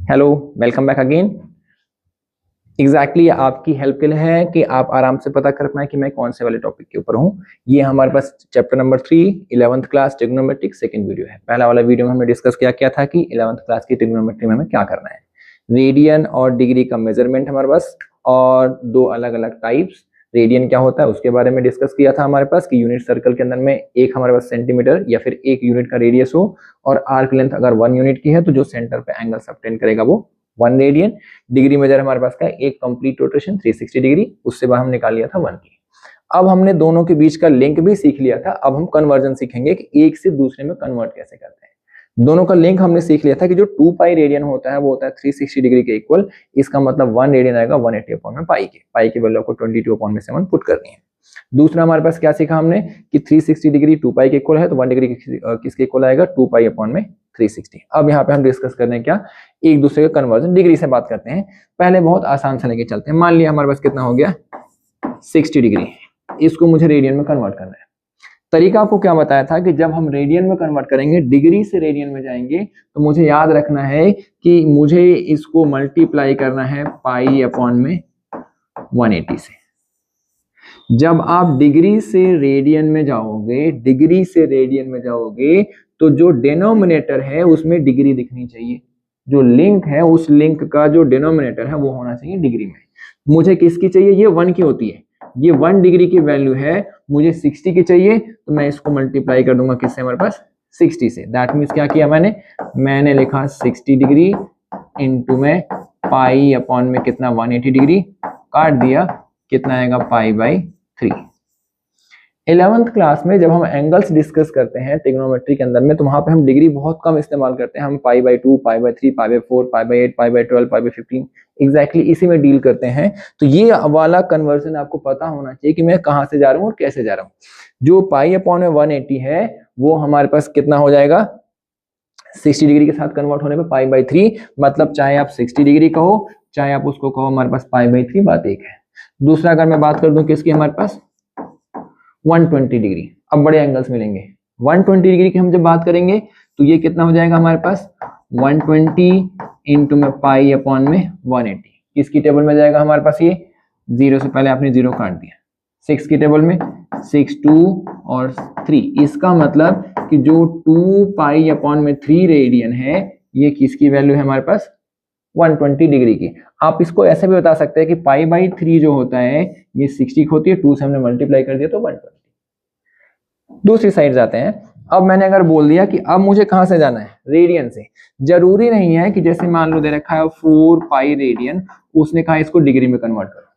Hello, welcome back again. Exactly आपकी help के लिए है कि आप आराम से पता कर पाए कि मैं कौन से वाले टॉपिक के ऊपर हूँ। ये हमारे पास chapter number 3 11th class trigonometric second video है। पहला वाला वीडियो में हमने डिस्कस किया था कि 11th क्लास की ट्रिग्नोमेट्री में हमें क्या करना है। रेडियन और डिग्री का मेजरमेंट हमारे पास, और दो अलग अलग टाइप्स। रेडियन क्या होता है उसके बारे में डिस्कस किया था हमारे पास कि यूनिट सर्कल के अंदर में एक हमारे पास सेंटीमीटर या फिर एक यूनिट का रेडियस हो, और आर्क लेंथ अगर 1 यूनिट की है तो जो सेंटर पे एंगल सबटेंड करेगा वो 1 रेडियन। डिग्री मेजर हमारे पास का एक कंप्लीट रोटेशन 360 डिग्री, उससे बाद हम निकाल लिया था 1 की। अब हमने दोनों के बीच का लिंक भी सीख लिया था। अब हम कन्वर्जन सीखेंगे कि एक से दूसरे में कन्वर्ट कैसे करते हैं। दोनों का लिंक हमने सीख लिया था कि जो 2 पाई रेडियन होता है वो होता है 360 डिग्री के इक्वल। इसका मतलब 1 रेडियन आएगा 180 अपॉन में पाई के। पाई की वैल्यू आपको 22 अपॉन में 7 पुट करनी है। दूसरा हमारे पास क्या सीखा हमने कि 360 डिग्री 2 पाई के इक्वल है, तो 1 डिग्री किसके इक्वल आएगा 2 पाई अपॉन में 360। अब यहाँ पे हम डिस्कस कर रहे हैं क्या, एक दूसरे का कन्वर्जन डिग्री से बात करते हैं। पहले बहुत आसान से लेके चलते हैं। मान लिया हमारे पास कितना हो गया 60 डिग्री, इसको मुझे रेडियन में कन्वर्ट करना है। तरीका आपको क्या बताया था कि जब हम रेडियन में कन्वर्ट करेंगे, डिग्री से रेडियन में जाएंगे, तो मुझे याद रखना है कि मुझे इसको मल्टीप्लाई करना है पाई अपॉन में 180 से। जब आप डिग्री से रेडियन में जाओगे, डिग्री से रेडियन में जाओगे, तो जो डिनोमिनेटर है उसमें डिग्री दिखनी चाहिए। जो लिंक है उस लिंक का जो डिनोमिनेटर है वो होना चाहिए डिग्री में। मुझे किसकी चाहिए, ये 1 की होती है, ये 1 डिग्री की वैल्यू है, मुझे 60 की चाहिए, तो मैं इसको मल्टीप्लाई कर दूंगा किससे, हमारे पास 60 से। दैट मीन्स क्या किया मैंने लिखा 60 डिग्री इंटू में पाई अपॉन में कितना 180 डिग्री, काट दिया, कितना आएगा पाई बाई 3। 11th क्लास में जब हम एंगल्स डिस्कस करते हैं ट्रिग्नोमेट्री के अंदर में, तो वहां पे हम डिग्री बहुत कम इस्तेमाल करते हैं। हम pi by 2, pi by 3, pi by 4, pi by 8, pi by 12, pi by 15 exactly इसी में डील करते हैं। तो ये वाला कन्वर्जन आपको पता होना चाहिए कि मैं कहाँ से जा रहा हूँ और कैसे जा रहा हूँ। जो पाई अपॉन में 180 है वो हमारे पास कितना हो जाएगा 60 डिग्री के साथ कन्वर्ट होने पर पाई बाई 3। मतलब चाहे आप 60 डिग्री कहो चाहे आप उसको कहो, हमारे पास पाई बाई 3 बात एक है। दूसरा अगर मैं बात कर दूं किसकी, हमारे पास 120 डिग्री। अब बड़े एंगल्स मिलेंगे। 120 डिग्री की हम जब बात करेंगे तो ये कितना हो जाएगा हमारे पास 120 इंटू में पाई अपॉन में 180। किसकी टेबल में जाएगा हमारे पास, ये 0 से पहले आपने 0 काट दिया, 6 की टेबल में 6, 2 और 3। इसका मतलब कि जो 2 पाई अपॉन में 3 रेडियन है ये किसकी वैल्यू है हमारे पास 120 डिग्री की। आप इसको ऐसे भी बता सकते हैं कि पाई बाई 3 जो होता है ये 60 की होती है, 2 से हमने मल्टीप्लाई कर दिया तो 120। दूसरी साइड जाते हैं। अब मैंने अगर बोल दिया कि अब मुझे कहां से जाना है, रेडियन से। जरूरी नहीं है कि जैसे मान लो दे रखा है 4 पाई रेडियन, उसने कहा इसको डिग्री में कन्वर्ट करो।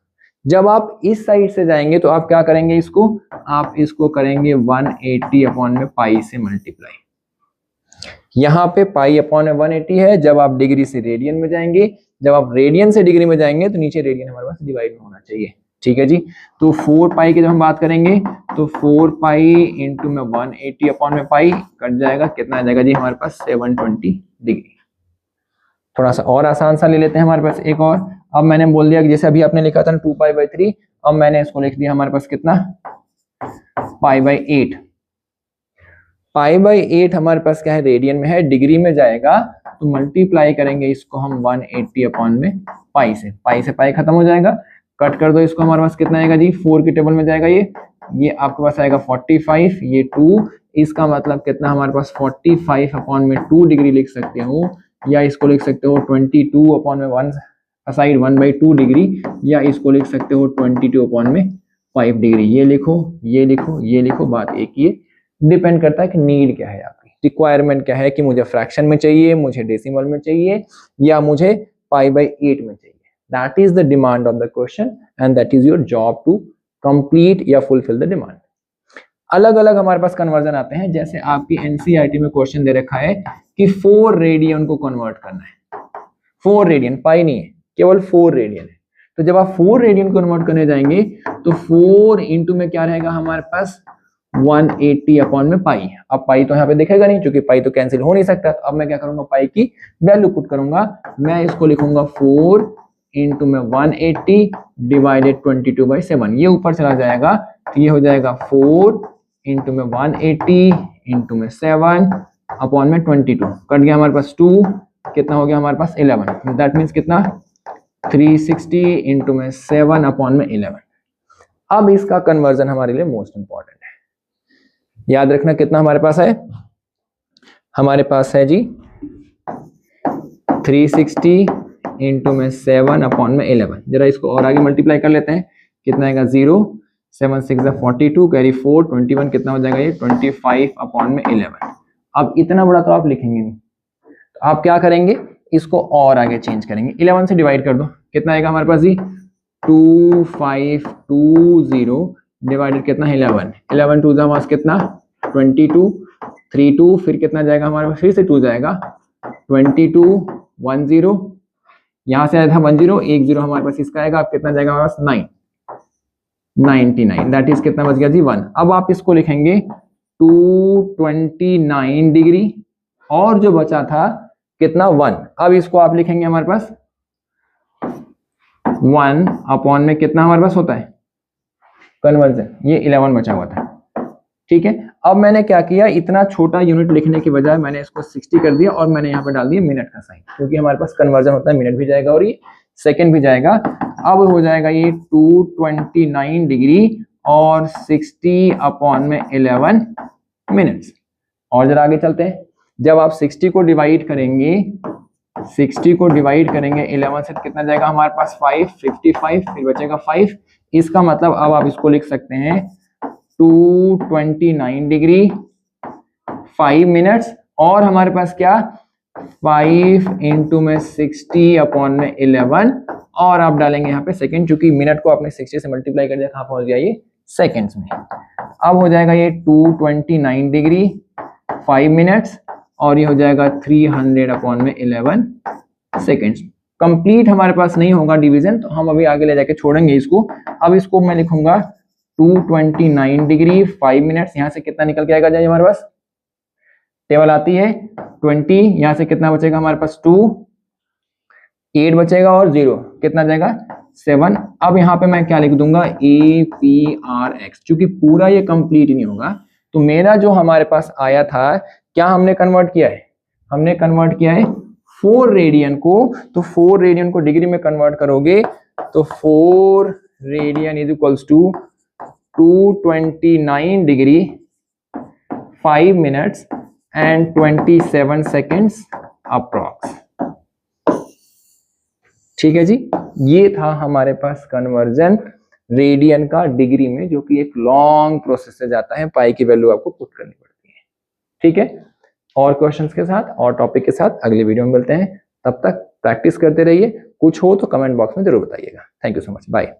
जब आप इस साइड से जाएंगे तो आप क्या करेंगे, इसको आप इसको करेंगे 180 अपॉन में पाई से मल्टीप्लाई। यहाँ पे पाई अपॉन में 180 है। जब आप डिग्री से रेडियन में जाएंगे, जब आप रेडियन से डिग्री में जाएंगे तो नीचे रेडियन हमारे पास डिवाइड में होना चाहिए। ठीक है जी। तो 4 पाई की जब हम बात करेंगे तो 4 पाई इंटू में 180 अपॉन में पाई कट जाएगा, कितना आ जाएगा जी हमारे पास 720 डिग्री। थोड़ा सा और आसान सा ले लेते हैं हमारे पास एक और। अब मैंने बोल दिया कि जैसे अभी आपने लिखा था 2 पाई बाई 3, अब मैंने इसको लिख दिया हमारे पास कितना पाई बाई 8। पाई बाई 8 हमारे पास क्या है रेडियन में है, डिग्री में जाएगा तो मल्टीप्लाई करेंगे इसको हम 180 अपॉन में पाई से। पाई से पाई खत्म हो जाएगा, कट कर दो इसको, हमारे पास कितना आएगा जी 4 की टेबल में जाएगा, ये आपके पास आएगा 45, ये 2। इसका मतलब कितना हमारे पास 45 अपॉन में 2 डिग्री लिख सकते हो, या इसको लिख सकते हो 22 अपॉन में 1 साइड 1/2 डिग्री, या इसको लिख सकते हो 22 अपॉन में 5 डिग्री। ये लिखो, ये लिखो, ये लिखो, बात एक ही है। डिपेंड करता है कि नीड क्या है, आपकी रिक्वायरमेंट क्या है, कि मुझे फ्रैक्शन में चाहिए, मुझे डेसिमल में चाहिए, या मुझे पाई बाई 8 में चाहिए। That is the demand of the question and that is your job to complete या फुलफिल द डिमांड। अलग अलग हमारे पास कन्वर्जन आते हैं। जैसे आपकी एनसीईआरटी में क्वेश्चन दे रखा है कि 4 रेडियन को कन्वर्ट करना है। 4 रेडियन, पाई नहीं है, केवल 4 रेडियन है। तो जब आप 4 रेडियन कन्वर्ट करने जाएंगे तो 4 इंटू में क्या रहेगा हमारे पास 180 अपॉन में पाई। अब पाई तो यहाँ पे दिखेगा नहीं क्योंकि पाई तो कैंसिल हो नहीं सकता। अब मैं क्या करूंगा, पाई की वैल्यू पुट करूंगा। मैं इसको लिखूंगा 4 इंटू में 180 डिवाइडेड 22/7। ये ऊपर चला जाएगा तो ये हो जाएगा 4 इंटू में 180 इंटू में 7 अपॉन में 22। कट गया हमारे पास 2, कितना हो गया हमारे पास 11, दैट मीन्स कितना 360 इंटू में 7 अपॉन में 11। अब इसका कन्वर्जन हमारे लिए मोस्ट इंपॉर्टेंट है, याद रखना कितना हमारे पास है, हमारे पास है जी 360 इंटू में 7 अपॉन में 11। जरा इसको और आगे मल्टीप्लाई कर लेते हैं, कितना आएगा 0, 7 6 42 कैरी 4 21, कितना हो जाएगा ये 25 अपॉन में 11। अब इतना बड़ा तो आप लिखेंगे नहीं, तो आप क्या करेंगे, इसको और आगे चेंज करेंगे, 11 से डिवाइड कर दो, कितना आएगा हमारे पास जी 2520 डिवाइडेड कितना है 11, 11 टू हमारे पास कितना 22, 32 फिर कितना जाएगा हमारे पास, फिर से 2 जाएगा 22 10, यहाँ से आया था 10 एक 0 हमारे पास इसका आएगा, अब कितना जाएगा हमारे पास 99, दैट इज कितना बच गया जी 1। अब आप इसको लिखेंगे 229 डिग्री और जो बचा था कितना 1, अब इसको आप लिखेंगे हमारे पास 1 अपॉन में कितना हमारे पास होता है कन्वर्जन, ये 11 बचा हुआ था, ठीक है। अब मैंने क्या किया, इतना छोटा यूनिट लिखने की बजाय मैंने इसको 60 कर दिया और मैंने यहाँ पे डाल दिया मिनट का साइन, क्योंकि हमारे पास कन्वर्जन होता है मिनट भी जाएगा और ये सेकंड भी जाएगा। अब हो जाएगा ये 229 डिग्री और 60 अपॉन में 11 मिनट्स। और जरा आगे चलते हैं, जब आप 60 को डिवाइड करेंगे 11 से कितना जाएगा हमारे पास 5, 55 फिर बचेगा 5, इसका मतलब अब आप इसको लिख सकते हैं 229 डिग्री 5 मिनट्स और हमारे पास क्या 5 इंटू में 60 अपॉन में 11 और आप डालेंगे यहाँ पे सेकंड, क्योंकि मिनट को आपने 60 से मल्टीप्लाई कर दिया, कहाँ पहुंच गया ये सेकंड्स में। अब हो जाएगा ये 229 डिग्री 5 मिनट्स और ये हो जाएगा 300 अपॉन में 11 सेकंड्स। कंप्लीट हमारे पास नहीं होगा डिवीजन, तो हम अभी आगे ले जाके छोड़ेंगे इसको। अब इसको मैं लिखूंगा 229 डिग्री 5 मिनट्स, यहाँ से कितना निकल के आएगा जाइए हमारे पास, टेबल आती है 20, यहाँ से कितना बचेगा हमारे पास 2, 8 बचेगा और 0 कितना जाएगा 7। अब यहाँ पे मैं क्या लिख दूंगा APRX, क्योंकि पूरा ये कंप्लीट नहीं होगा, तो मेरा जो हमारे पास आया था क्या हमने कन्वर्ट किया है, हमने कन्वर्ट किया है 4 रेडियन को, तो 4 रेडियन को डिग्री में कन्वर्ट करोगे तो 4 radian is equals to 229 degree 5 minutes and 27 seconds approx. ठीक है जी, ये था हमारे पास कन्वर्जन रेडियन का डिग्री में, जो कि एक लॉन्ग प्रोसेस से जाता है, पाई की वैल्यू आपको पुट करनी पड़ती है। ठीक है, और क्वेश्चंस के साथ और टॉपिक के साथ अगले वीडियो में मिलते हैं, तब तक प्रैक्टिस करते रहिए, कुछ हो तो कमेंट बॉक्स में जरूर बताइएगा। Thank you so much, bye.